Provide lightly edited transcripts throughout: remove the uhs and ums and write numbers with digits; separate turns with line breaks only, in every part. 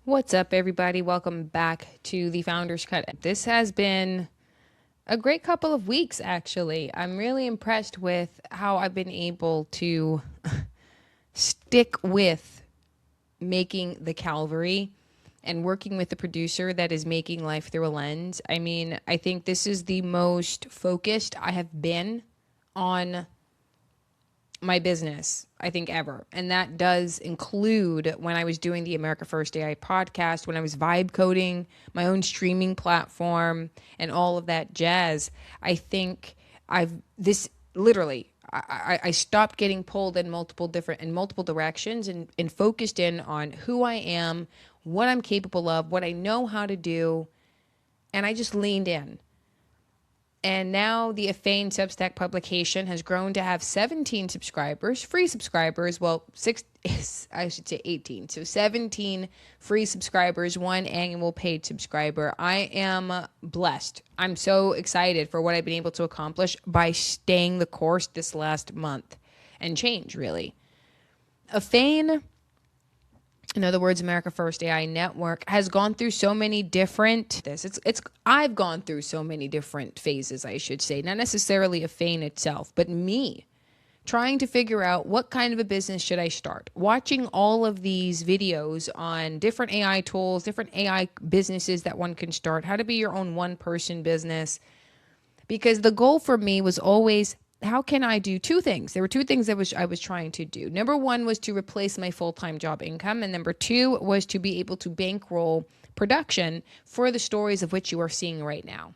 What's up, everybody? Welcome back to the Founder's Cut. This has been a great couple of weeks, actually. I'm really impressed with how I've been able to stick with making the Calvary and working with the producer that is making Life Through a Lens. I mean, I think this is the most focused I have been on my business, I think, ever. And that does include when I was doing the America First AI podcast, when I was vibe coding my own streaming platform and all of that jazz. I think this literally, I stopped getting pulled in multiple directions and focused in on who I am, what I'm capable of, what I know how to do. And I just leaned in. And now the Afane Substack publication has grown to have 17 subscribers, free subscribers. Well, I should say 18. So 17 free subscribers, 1 annual paid subscriber. I am blessed. I'm so excited for what I've been able to accomplish by staying the course this last month and change, really. Afane, in other words, America First AI Network, has gone through so many I've gone through so many different phases, I should say, not necessarily Afane itself, but me trying to figure out what kind of a business should I start. Watching all of these videos on different AI tools, different AI businesses that one can start, how to be your own one-person business. Because the goal for me was always, how can I do two things? There were two things that I was trying to do. Number one was to replace my full-time job income. And number two was to be able to bankroll production for the stories of which you are seeing right now.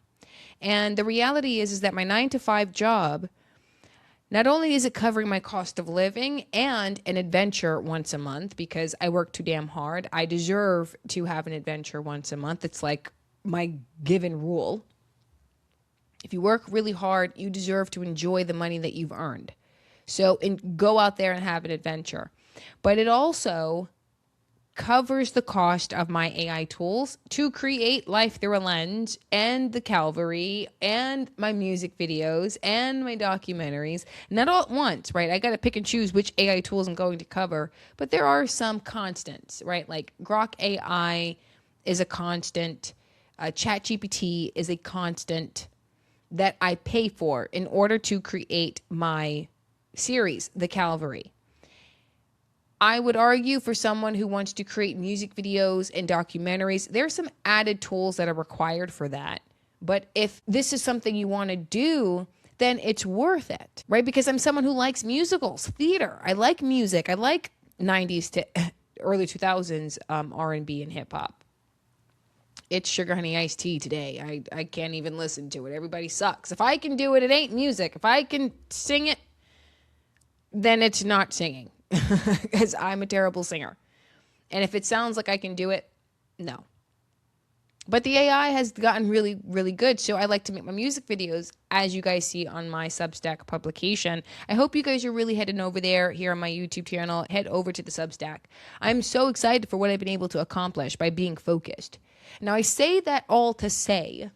And the reality is that my 9-to-5 job, not only is it covering my cost of living and an adventure once a month, because I work too damn hard. I deserve to have an adventure once a month. It's like my given rule. If you work really hard, you deserve to enjoy the money that you've earned. So go out there and have an adventure. But it also covers the cost of my AI tools to create Life Through a Lens and the Calvary and my music videos and my documentaries. Not all at once, right? I got to pick and choose which AI tools I'm going to cover. But there are some constants, right? Like Grok AI is a constant. ChatGPT is a constant that I pay for in order to create my series, The Calvary. I would argue for someone who wants to create music videos and documentaries, there's some added tools that are required for that. But if this is something you want to do, then it's worth it, right? Because I'm someone who likes musicals, theater. I like music. I like 90s to early 2000s R&B and hip hop. It's Sugar Honey Iced Tea today. I can't even listen to it. Everybody sucks. If I can do it, it ain't music. If I can sing it, then it's not singing. Because I'm a terrible singer. And if it sounds like I can do it, no. But the AI has gotten really, really good. So I like to make my music videos, as you guys see on my Substack publication. I hope you guys are really heading over there here on my YouTube channel. Head over to the Substack. I'm so excited for what I've been able to accomplish by being focused. Now, I say that all to say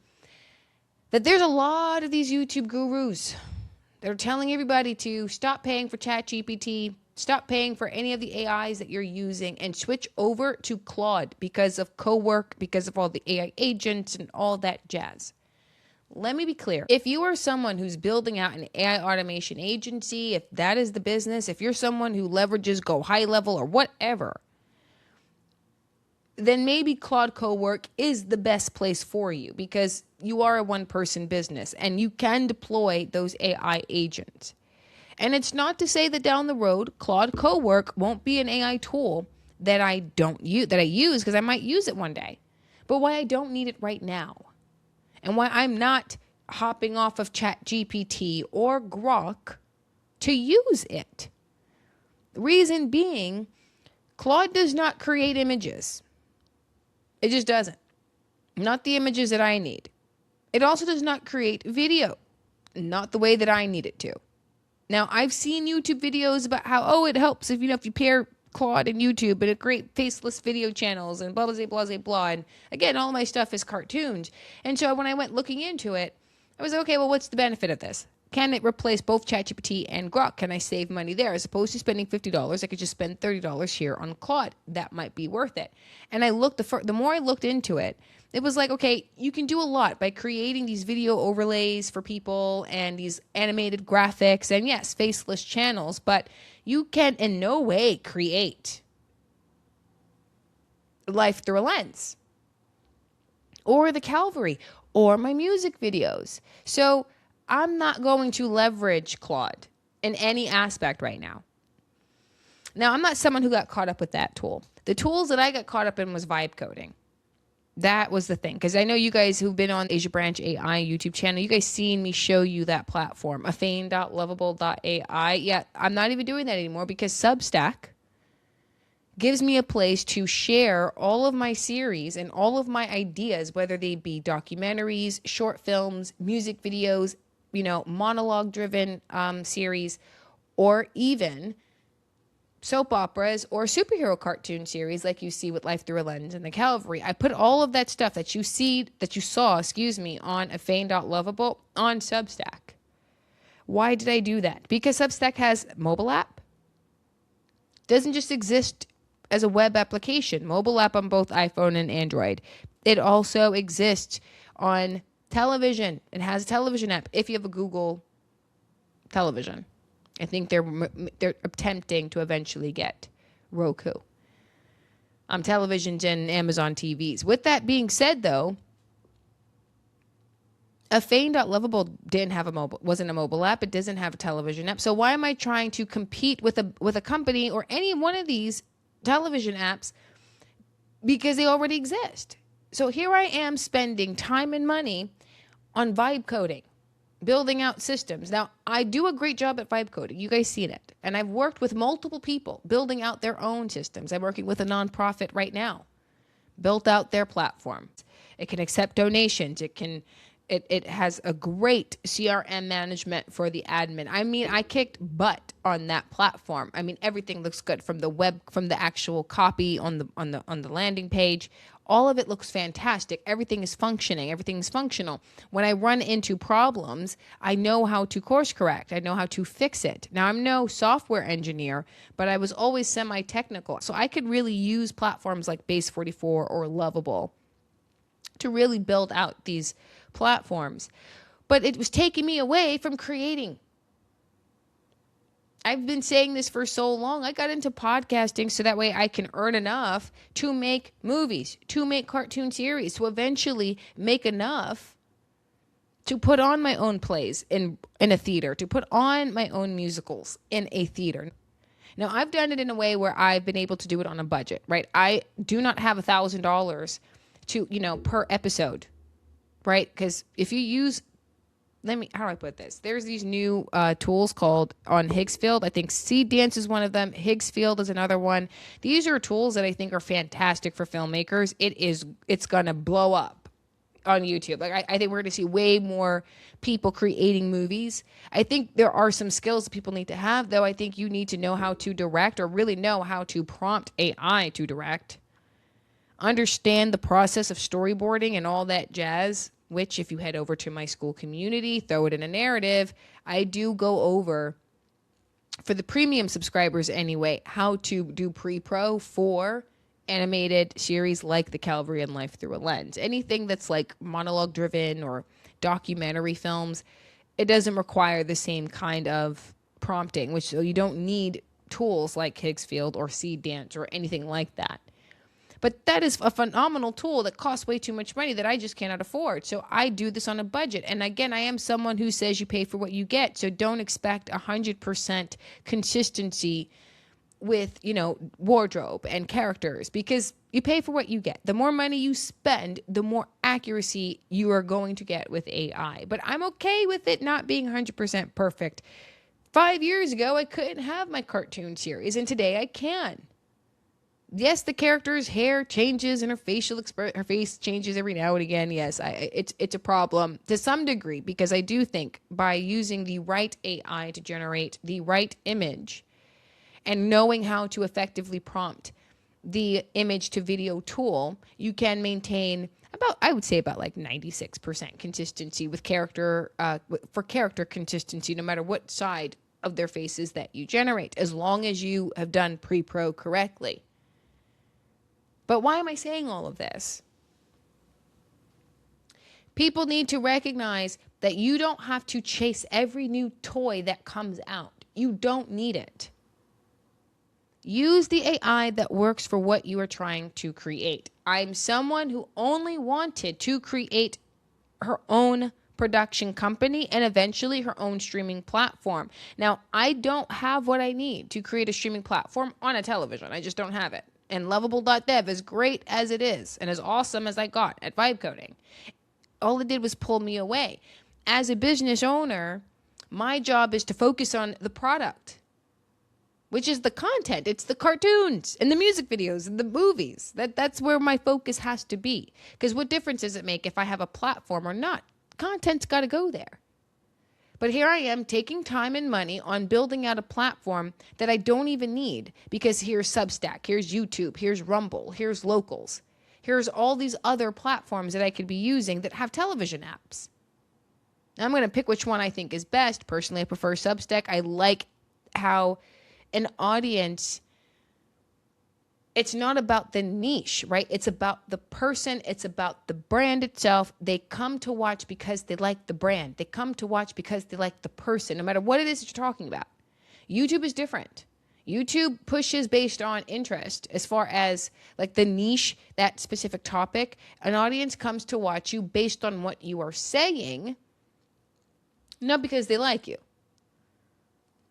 that there's a lot of these YouTube gurus that are telling everybody to stop paying for ChatGPT, stop paying for any of the AIs that you're using, and switch over to Claude because of co-work, because of all the AI agents and all that jazz. Let me be clear. If you are someone who's building out an AI automation agency, if that is the business, if you're someone who leverages Go High Level or whatever, then maybe Claude Cowork is the best place for you because you are a one-person business and you can deploy those AI agents. And it's not to say that down the road, Claude Cowork won't be an AI tool that I use because I might use it one day, but why I don't need it right now and why I'm not hopping off of ChatGPT or Grok to use it. The reason being, Claude does not create images. It just doesn't. Not the images that I need. It also does not create video. Not the way that I need it to. Now, I've seen YouTube videos about how, it helps if you pair Claude and YouTube and create faceless video channels and blah, blah, blah, blah, blah. And again, all my stuff is cartoons. And so when I went looking into it, I was okay, well, what's the benefit of this? Can it replace both ChatGPT and Grok? Can I save money there? As opposed to spending $50, I could just spend $30 here on Claude. That might be worth it. And I looked, the more I looked into it, it was like, okay, you can do a lot by creating these video overlays for people and these animated graphics and yes, faceless channels, but you can in no way create life through a lens or the Calvary or my music videos. So I'm not going to leverage Claude in any aspect right now. Now, I'm not someone who got caught up with that tool. The tools that I got caught up in was vibe coding. That was the thing. Because I know you guys who've been on Asia Branch AI YouTube channel, you guys seen me show you that platform, afane.lovable.ai. Yeah, I'm not even doing that anymore because Substack gives me a place to share all of my series and all of my ideas, whether they be documentaries, short films, music videos, monologue-driven series, or even soap operas or superhero cartoon series like you see with Life Through a Lens and the Calvary. I put all of that stuff that you saw, on afane.lovable on Substack. Why did I do that? Because Substack has mobile app. Doesn't just exist as a web application, mobile app on both iPhone and Android. It also exists on television. It has a television app if you have a Google television. I think they're attempting to eventually get Roku. Televisions and Amazon TVs. With that being said, though, afane.lovable wasn't a mobile app. It doesn't have a television app. So why am I trying to compete with a company or any one of these television apps? Because they already exist. So here I am spending time and money on vibe coding, building out systems. Now, I do a great job at vibe coding. You guys seen it. And I've worked with multiple people building out their own systems. I'm working with a nonprofit right now, built out their platform. It can accept donations. It has a great CRM management for the admin. I mean, I kicked butt on that platform. I mean, everything looks good from the web, from the actual copy on the landing page. All of it looks fantastic. Everything is functioning. Everything is functional. When I run into problems, I know how to course correct. I know how to fix it. Now, I'm no software engineer, but I was always semi-technical. So I could really use platforms like Base 44 or Lovable to really build out these platforms. But it was taking me away from creating. I've been saying this for so long. I got into podcasting so that way I can earn enough to make movies, to make cartoon series, to eventually make enough to put on my own plays in a theater, to put on my own musicals in a theater. Now, I've done it in a way where I've been able to do it on a budget, right? I do not have $1,000 to, per episode, right? Because if you use, how do I put this? There's these new tools called on Higgsfield. I think Seed Dance is one of them. Higgsfield is another one. These are tools that I think are fantastic for filmmakers. It's going to blow up on YouTube. Like I think we're going to see way more people creating movies. I think there are some skills that people need to have, though. I think you need to know how to direct or really know how to prompt AI to direct. Understand the process of storyboarding and all that jazz, which if you head over to my school community, throw it in a narrative, I do go over, for the premium subscribers anyway, how to do pre-pro for animated series like The Calvary and Life Through a Lens. Anything that's like monologue driven or documentary films, it doesn't require the same kind of prompting, so you don't need tools like Higgsfield or Seed Dance or anything like that. But that is a phenomenal tool that costs way too much money that I just cannot afford. So I do this on a budget. And again, I am someone who says you pay for what you get. So don't expect 100% consistency with, wardrobe and characters, because you pay for what you get. The more money you spend, the more accuracy you are going to get with AI. But I'm okay with it not being 100% perfect. 5 years ago, I couldn't have my cartoon series, and today I can. Yes, the character's hair changes and her her face changes every now and again. Yes, it's a problem to some degree, because I do think by using the right AI to generate the right image and knowing how to effectively prompt the image to video tool, you can maintain I would say about like 96% consistency with character, for character consistency, no matter what side of their faces that you generate, as long as you have done pre-pro correctly. But why am I saying all of this? People need to recognize that you don't have to chase every new toy that comes out. You don't need it. Use the AI that works for what you are trying to create. I'm someone who only wanted to create her own production company and eventually her own streaming platform. Now, I don't have what I need to create a streaming platform on a television. I just don't have it. And Lovable.dev, as great as it is and as awesome as I got at vibe coding, all it did was pull me away. As a business owner, my job is to focus on the product, which is the content. It's the cartoons and the music videos and the movies. That's where my focus has to be. Because what difference does it make if I have a platform or not? Content's got to go there. But here I am taking time and money on building out a platform that I don't even need, because here's Substack, here's YouTube, here's Rumble, here's Locals. Here's all these other platforms that I could be using that have television apps. Now, I'm going to pick which one I think is best. Personally, I prefer Substack. I like how an audience, it's not about the niche, right? It's about the person. It's about the brand itself. They come to watch because they like the brand. They come to watch because they like the person, no matter what it is that you're talking about. YouTube is different. YouTube pushes based on interest as far as like the niche, that specific topic. An audience comes to watch you based on what you are saying, not because they like you.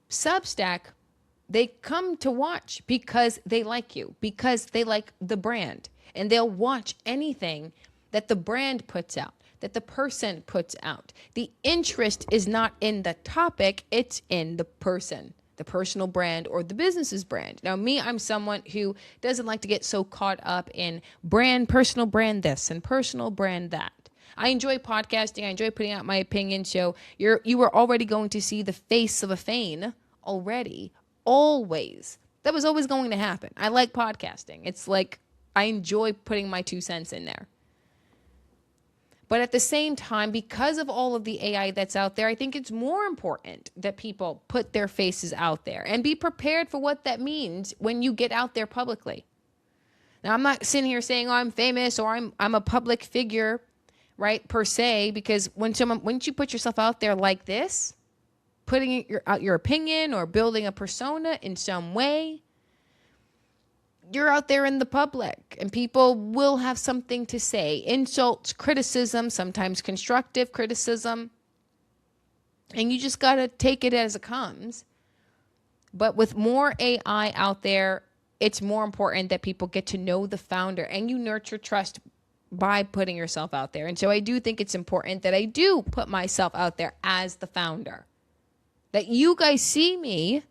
Substack, they come to watch because they like you, because they like the brand. And they'll watch anything that the brand puts out, that the person puts out. The interest is not in the topic, it's in the person, the personal brand or the business's brand. Now, me, I'm someone who doesn't like to get so caught up in brand, personal brand this and personal brand that. I enjoy podcasting. I enjoy putting out my opinion. So you were already going to see the face of a Fane already. Always. That was always going to happen. I like podcasting. It's like I enjoy putting my 2 cents in there. But at the same time, because of all of the AI that's out there, I think it's more important that people put their faces out there and be prepared for what that means when you get out there publicly. Now, I'm not sitting here saying, oh, I'm famous or I'm a public figure, right, per se, because once you put yourself out there like this, putting out your opinion or building a persona in some way, you're out there in the public and people will have something to say. Insults, criticism, sometimes constructive criticism. And you just got to take it as it comes. But with more AI out there, it's more important that people get to know the founder and you nurture trust by putting yourself out there. And so I do think it's important that I do put myself out there as the founder. That you guys see me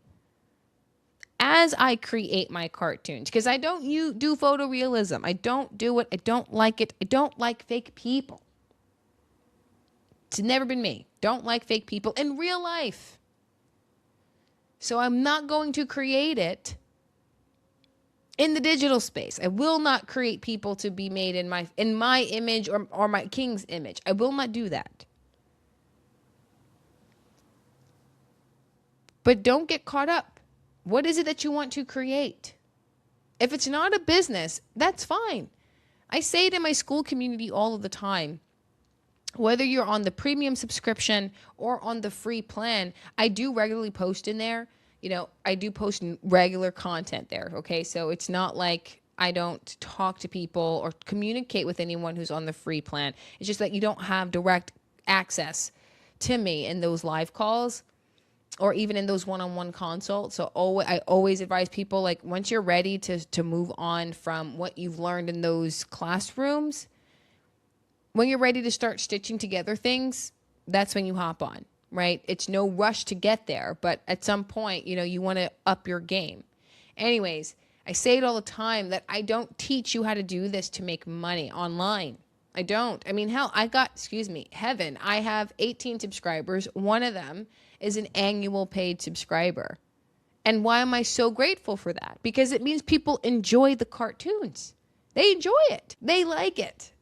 as I create my cartoons. Because I don't do photorealism. I don't do it. I don't like it. I don't like fake people. It's never been me. Don't like fake people in real life. So I'm not going to create it in the digital space. I will not create people to be made in my image or my king's image. I will not do that. But don't get caught up. What is it that you want to create? If it's not a business, that's fine. I say it in my school community all of the time. Whether you're on the premium subscription or on the free plan, I do regularly post in there. I do post regular content there. Okay. So it's not like I don't talk to people or communicate with anyone who's on the free plan. It's just that you don't have direct access to me in those live calls or even in those one-on-one consults. So I always advise people, like, once you're ready to move on from what you've learned in those classrooms, when you're ready to start stitching together things, that's when you hop on, right? It's no rush to get there, but at some point, you want to up your game. Anyways, I say it all the time that I don't teach you how to do this to make money online. I don't. I mean, hell, heaven, I have 18 subscribers. One of them is an annual paid subscriber. And why am I so grateful for that? Because it means people enjoy the cartoons. They enjoy it. They like it.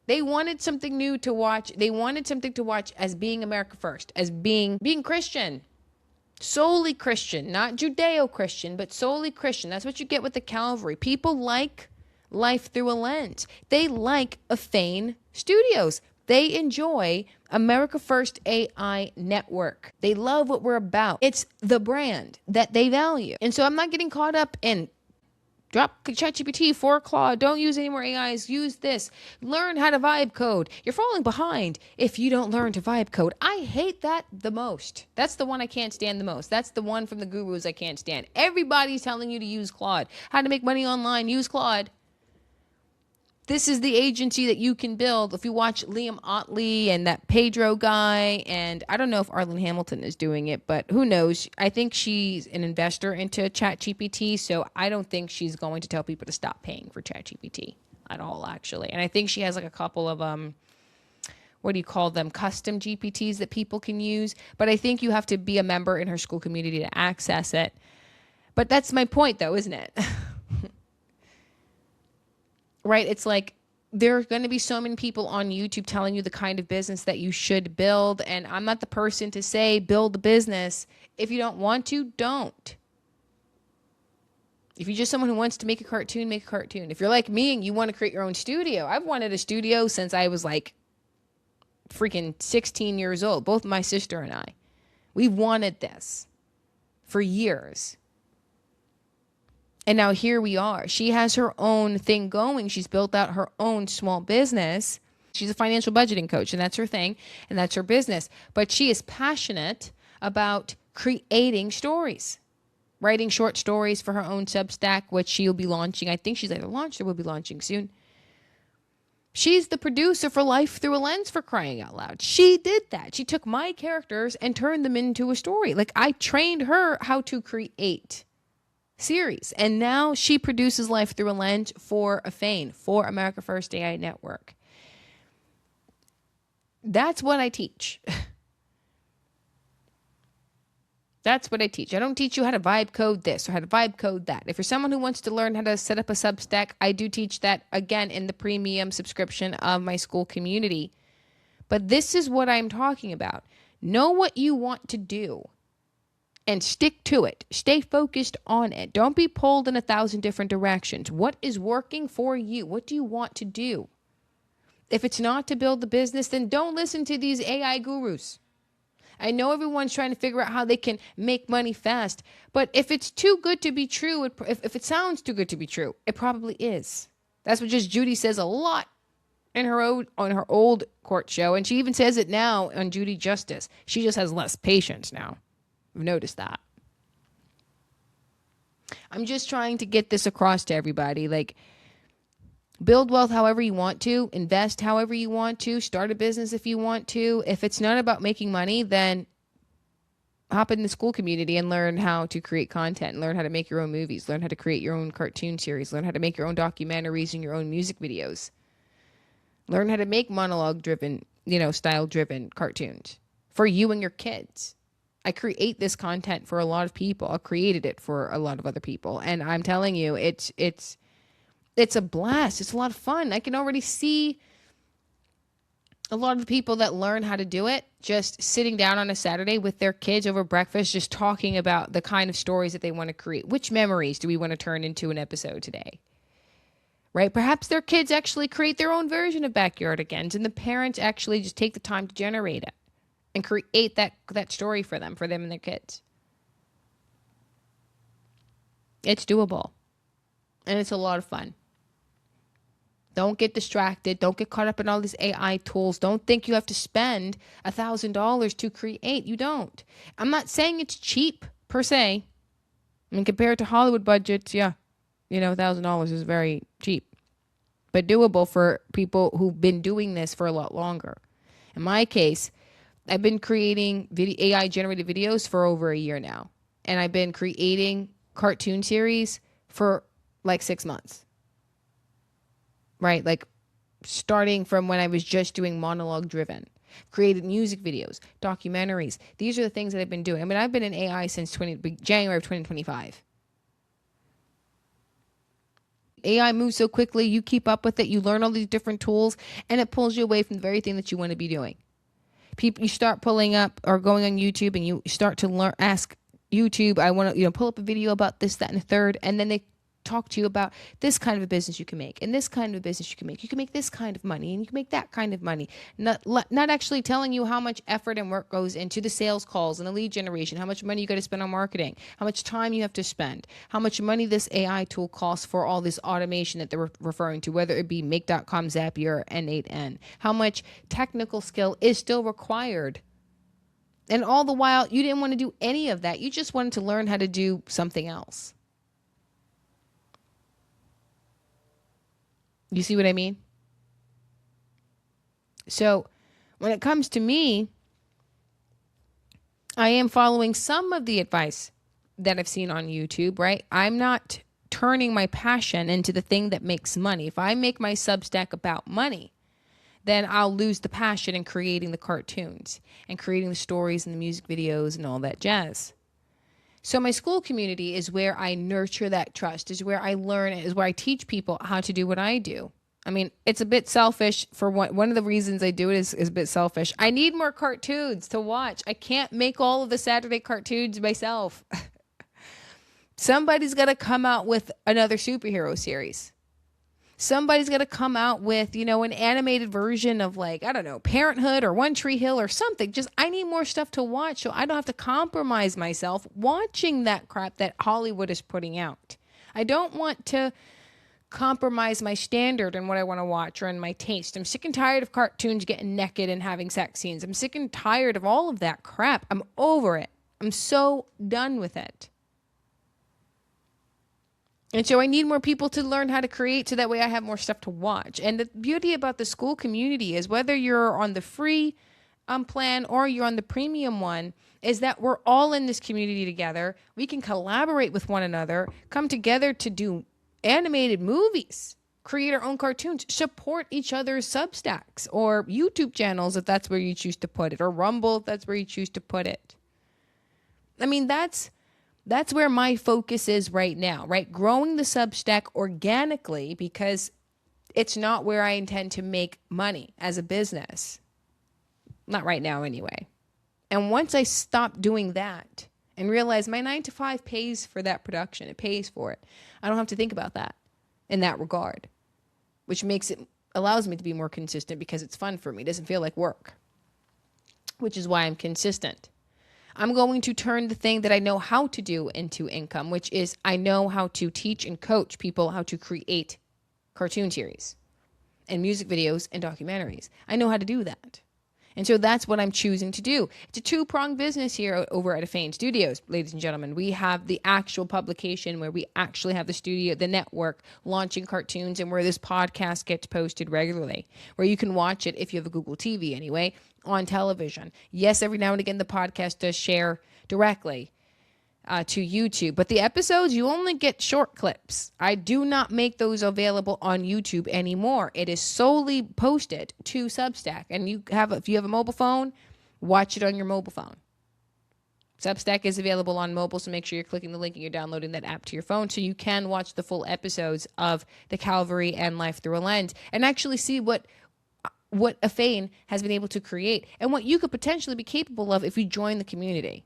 They wanted something new to watch. They wanted something to watch as being America First, as being Christian. Solely Christian, not Judeo-Christian, but solely Christian. That's what you get with the Calvary. People like life through a lens. They like Afane Studios. They enjoy America First AI Network. They love what we're about. It's the brand that they value. And so I'm not getting caught up in drop ChatGPT for Claude. Don't use any more AIs. Use this. Learn how to vibe code. You're falling behind if you don't learn to vibe code. I hate that the most. That's the one I can't stand the most. That's the one from the gurus I can't stand. Everybody's telling you to use Claude. How to make money online. Use Claude. This is the agency that you can build. If you watch Liam Otley and that Pedro guy, and I don't know if Arlen Hamilton is doing it, but who knows? I think she's an investor into ChatGPT, so I don't think she's going to tell people to stop paying for ChatGPT at all, actually. And I think she has like a couple of what do you call them? Custom GPTs that people can use. But I think you have to be a member in her school community to access it. But that's my point, though, isn't it? Right? It's like there are going to be so many people on YouTube telling you the kind of business that you should build. And I'm not the person to say build a business. If you don't want to, don't. If you're just someone who wants to make a cartoon, make a cartoon. If you're like me and you want to create your own studio, I've wanted a studio since I was like freaking 16 years old. Both my sister and I. We wanted this for years. And now here we are. She has her own thing going. She's built out her own small business. She's a financial budgeting coach, and that's her thing, and that's her business. But she is passionate about creating stories, writing short stories for her own Substack, which she'll be launching. I think she's either launched or will be launching soon. She's the producer for Life Through a Lens, for crying out loud. She did that. She took my characters and turned them into a story. Like, I trained her how to create series. And now she produces Life Through a Lens for Afane, for America First AI Network. That's what I teach. That's what I teach. I don't teach you how to vibe code this or how to vibe code that. If you're someone who wants to learn how to set up a Substack, I do teach that, again, in the premium subscription of my school community. But this is what I'm talking about. Know what you want to do and stick to it. Stay focused on it. Don't be pulled in 1,000 different directions. What is working for you? What do you want to do? If it's not to build the business, then don't listen to these AI gurus. I know everyone's trying to figure out how they can make money fast, but if it's too good to be true, if it sounds too good to be true, it probably is. That's what Just Judy says a lot in on her old court show, and she even says it now on Judy Justice. She just has less patience now. I've noticed that. I'm just trying to get this across to everybody. Like, build wealth however you want to, invest however you want to, start a business if you want to. If it's not about making money, then hop in the school community and learn how to create content, learn how to make your own movies, learn how to create your own cartoon series, learn how to make your own documentaries and your own music videos. Learn how to make monologue-driven, style-driven cartoons for you and your kids. I create this content for a lot of people. I created it for a lot of other people. And I'm telling you, it's a blast. It's a lot of fun. I can already see a lot of the people that learn how to do it just sitting down on a Saturday with their kids over breakfast, just talking about the kind of stories that they want to create. Which memories do we want to turn into an episode today? Right? Perhaps their kids actually create their own version of Backyardigans, and the parents actually just take the time to generate it and create that story for them and their kids. It's doable. And it's a lot of fun. Don't get distracted. Don't get caught up in all these AI tools. Don't think you have to spend $1,000 to create. You don't. I'm not saying it's cheap per se. I mean, compared to Hollywood budgets, yeah, $1,000 is very cheap. But doable for people who've been doing this for a lot longer. In my case, I've been creating AI-generated videos for over a year now. And I've been creating cartoon series for like 6 months. Right? Like starting from when I was just doing monologue driven. Created music videos, documentaries. These are the things that I've been doing. I mean, I've been in AI since January of 2025. AI moves so quickly, you keep up with it, you learn all these different tools, and it pulls you away from the very thing that you want to be doing. You start pulling up or going on YouTube and you start to learn, ask YouTube, I want to, pull up a video about this, that, and the third. And then they talk to you about this kind of a business you can make and this kind of a business you can make. You can make this kind of money and you can make that kind of money. Not actually telling you how much effort and work goes into the sales calls and the lead generation, how much money you got to spend on marketing, how much time you have to spend, how much money this AI tool costs for all this automation that they're referring to, whether it be Make.com, Zapier, or N8N, how much technical skill is still required. And all the while, you didn't want to do any of that. You just wanted to learn how to do something else. You see what I mean? So when it comes to me, I am following some of the advice that I've seen on YouTube, right? I'm not turning my passion into the thing that makes money. If I make my Substack about money, then I'll lose the passion in creating the cartoons and creating the stories and the music videos and all that jazz. So my school community is where I nurture that trust, is where I learn, is where I teach people how to do what I do. I mean, it's a bit selfish for one of the reasons I do it is a bit selfish. I need more cartoons to watch. I can't make all of the Saturday cartoons myself. Somebody's got to come out with another superhero series. Somebody's got to come out with, an animated version of Parenthood or One Tree Hill or something. Just, I need more stuff to watch so I don't have to compromise myself watching that crap that Hollywood is putting out. I don't want to compromise my standard and what I want to watch or in my taste. I'm sick and tired of cartoons getting naked and having sex scenes. I'm sick and tired of all of that crap. I'm over it. I'm so done with it. And so I need more people to learn how to create so that way I have more stuff to watch. And the beauty about the school community is whether you're on the free plan or you're on the premium one, is that we're all in this community together. We can collaborate with one another, come together to do animated movies, create our own cartoons, support each other's Substacks or YouTube channels if that's where you choose to put it, or Rumble if that's where you choose to put it. I mean, that's where my focus is right now, right? Growing the Substack organically because it's not where I intend to make money as a business. Not right now anyway. And once I stop doing that and realize my 9 to 5 pays for that production, it pays for it, I don't have to think about that in that regard, which allows me to be more consistent because it's fun for me. It doesn't feel like work, which is why I'm consistent. I'm going to turn the thing that I know how to do into income, which is I know how to teach and coach people how to create cartoon series and music videos and documentaries. I know how to do that. And so that's what I'm choosing to do. It's a two-pronged business here over at Afane Studios, ladies and gentlemen. We have the actual publication where we actually have the studio, the network, launching cartoons, and where this podcast gets posted regularly, where you can watch it if you have a Google TV anyway, on television. Yes, every now and again the podcast does share directly to YouTube, but the episodes, you only get short clips. I do not make those available on YouTube anymore. It is solely posted to Substack, and if you have a mobile phone, watch it on your mobile phone. Substack is available on mobile, so make sure you're clicking the link and you're downloading that app to your phone so you can watch the full episodes of The Calvary and Life Through a Lens and actually see what Afane has been able to create and what you could potentially be capable of if you join the community.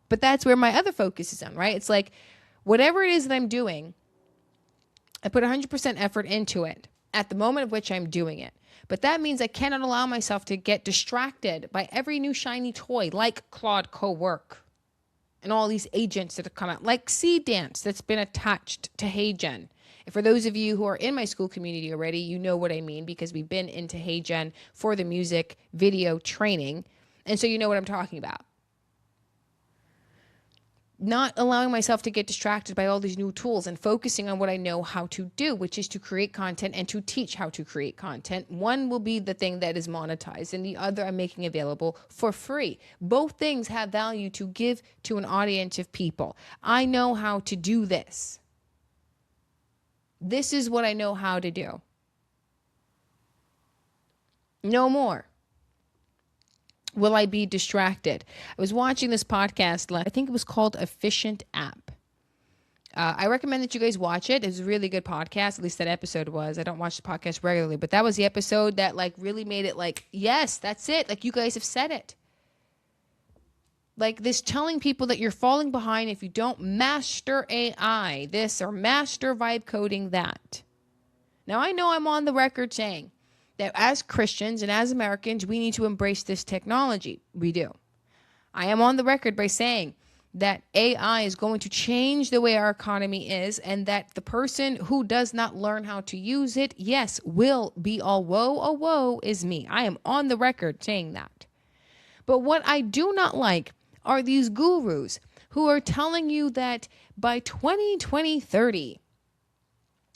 But that's where my other focus is on, right? It's like whatever it is that I'm doing, I put 100% effort into it at the moment of which I'm doing it. But that means I cannot allow myself to get distracted by every new shiny toy like Claude Cowork and all these agents that have come out, like Seed Dance that's been attached to HeyGen. And for those of you who are in my school community already, you know what I mean because we've been into HeyGen for the music video training. And so you know what I'm talking about. Not allowing myself to get distracted by all these new tools and focusing on what I know how to do, which is to create content and to teach how to create content. One will be the thing that is monetized and the other I'm making available for free. Both things have value to give to an audience of people. I know how to do this. This is what I know how to do. No more will I be distracted. I was watching this podcast, I think it was called Efficient App. I recommend that you guys watch it. It's a really good podcast. At least that episode was. I don't watch the podcast regularly, but that was the episode that like really made it like, yes, that's it. Like you guys have said it. Like this telling people that you're falling behind if you don't master AI, this or master vibe coding that. Now I know I'm on the record saying that as Christians and as Americans, we need to embrace this technology. We do. I am on the record by saying that AI is going to change the way our economy is, and that the person who does not learn how to use it, yes, will be all woe, oh woe is me. I am on the record saying that. But what I do not like are these gurus who are telling you that by 2030,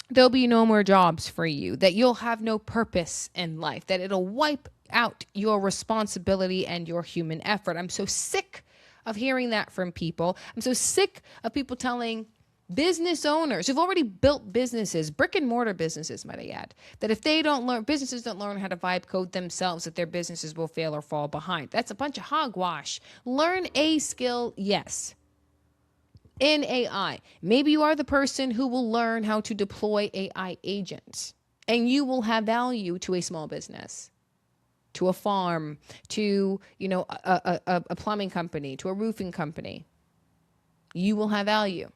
there'll be no more jobs for you, that you'll have no purpose in life, that it'll wipe out your responsibility and your human effort. I'm so sick of hearing that from people. I'm so sick of people telling business owners who've already built businesses, brick and mortar businesses, might I add, that if they don't learn, businesses don't learn how to vibe code themselves, that their businesses will fail or fall behind. That's a bunch of hogwash. Learn a skill, yes. In AI, maybe you are the person who will learn how to deploy AI agents, and you will have value to a small business, to a farm, to, a plumbing company, to a roofing company. You will have value.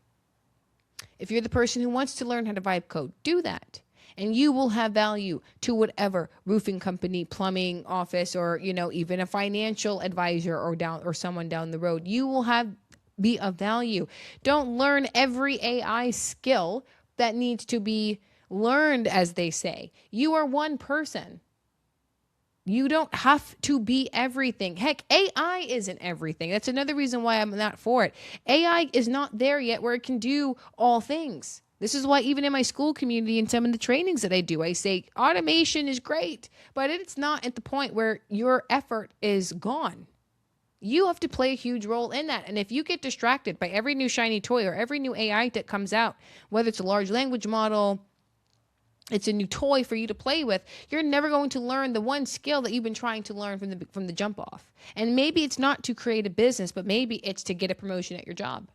If you're the person who wants to learn how to vibe code, do that. And you will have value to whatever roofing company, plumbing office, or, even a financial advisor or someone down the road. You will be of value. Don't learn every AI skill that needs to be learned, as they say. You are one person. You don't have to be everything. Heck, AI isn't everything. That's another reason why I'm not for it. AI is not there yet where it can do all things. This is why even in my school community and some of the trainings that I do, I say automation is great, but it's not at the point where your effort is gone. You have to play a huge role in that. And if you get distracted by every new shiny toy or every new AI that comes out, whether it's a large language model, it's a new toy for you to play with, you're never going to learn the one skill that you've been trying to learn from the jump off. And maybe it's not to create a business, but maybe it's to get a promotion at your job.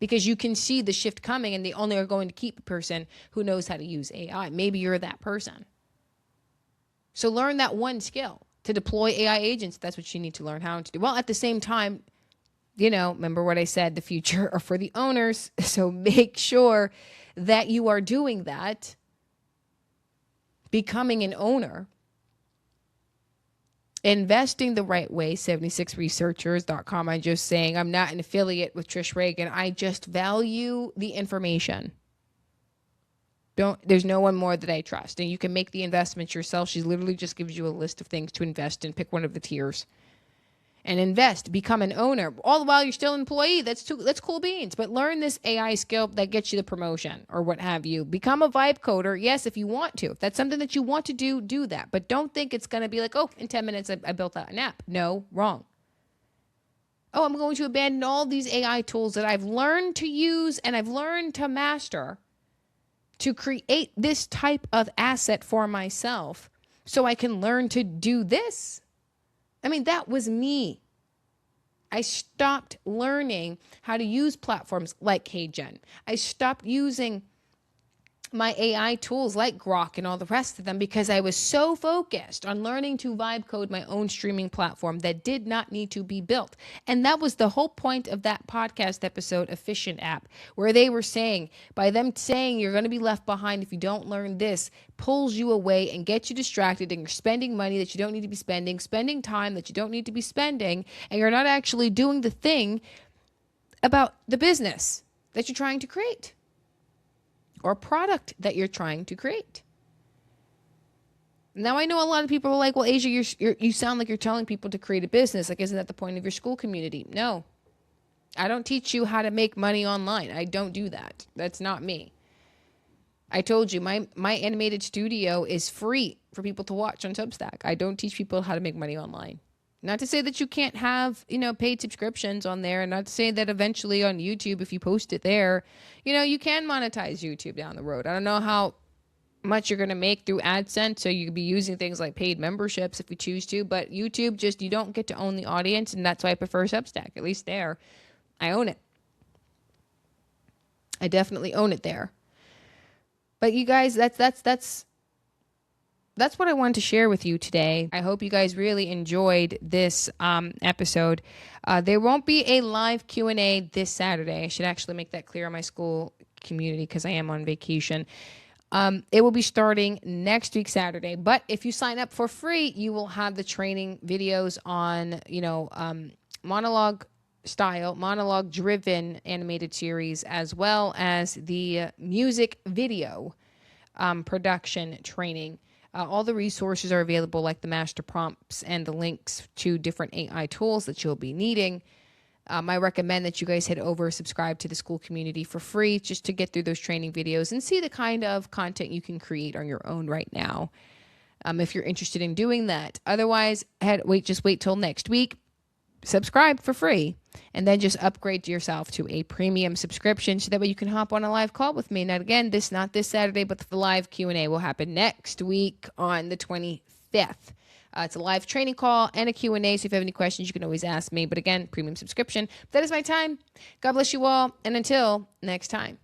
Because you can see the shift coming and they only are going to keep a person who knows how to use AI. Maybe you're that person. So learn that one skill to deploy AI agents. That's what you need to learn how to do. Well, at the same time, remember what I said, the future are for the owners. So make sure that you are doing that. Becoming an owner, investing the right way, 76researchers.com. I'm just saying, I'm not an affiliate with Trish Reagan. I just value the information. There's no one more that I trust. And you can make the investments yourself. She literally just gives you a list of things to invest in. Pick one of the tiers and invest, become an owner. All the while you're still an employee. That's cool beans. But learn this AI skill that gets you the promotion or what have you. Become a vibe coder. Yes, if you want to. If that's something that you want to do that. But don't think it's going to be like, oh, in 10 minutes I built out an app. No, wrong. Oh, I'm going to abandon all these AI tools that I've learned to use and I've learned to master to create this type of asset for myself so I can learn to do this. I mean, that was me. I stopped learning how to use platforms like HeyGen. I stopped using my AI tools like Grok and all the rest of them because I was so focused on learning to vibe code my own streaming platform that did not need to be built. And that was the whole point of that podcast episode, Efficient App, where they were saying, by them saying you're going to be left behind if you don't learn this, pulls you away and gets you distracted, and you're spending money that you don't need to be spending time that you don't need to be spending, and you're not actually doing the thing about the business that you're trying to create. Or product that you're trying to create. Now, I know a lot of people are like, well, Asia, you sound like you're telling people to create a business. Like, isn't that the point of your school community? No. I don't teach you how to make money online. I don't do that. That's not me. I told you, my animated studio is free for people to watch on Substack. I don't teach people how to make money online. Not to say that you can't have, paid subscriptions on there, and not to say that eventually on YouTube, if you post it there, you can monetize YouTube down the road. I don't know how much you're going to make through AdSense, so you could be using things like paid memberships if you choose to, but YouTube, you don't get to own the audience, and that's why I prefer Substack. At least there, I own it. I definitely own it there. But you guys, that's what I wanted to share with you today. I hope you guys really enjoyed this episode. There won't be a live Q&A this Saturday. I should actually make that clear on my school community because I am on vacation. It will be starting next week, Saturday. But if you sign up for free, you will have the training videos on, monologue driven animated series, as well as the music video production training. All the resources are available, like the master prompts and the links to different AI tools that you'll be needing. I recommend that you guys head over, subscribe to the school community for free, just to get through those training videos and see the kind of content you can create on your own right now, if you're interested in doing that. Otherwise, just wait till next week. Subscribe for free, and then just upgrade yourself to a premium subscription so that way you can hop on a live call with me. Now, again, not this Saturday, but the live Q&A will happen next week on the 25th. It's a live training call and a Q&A, so if you have any questions, you can always ask me. But again, premium subscription. That is my time. God bless you all, and until next time.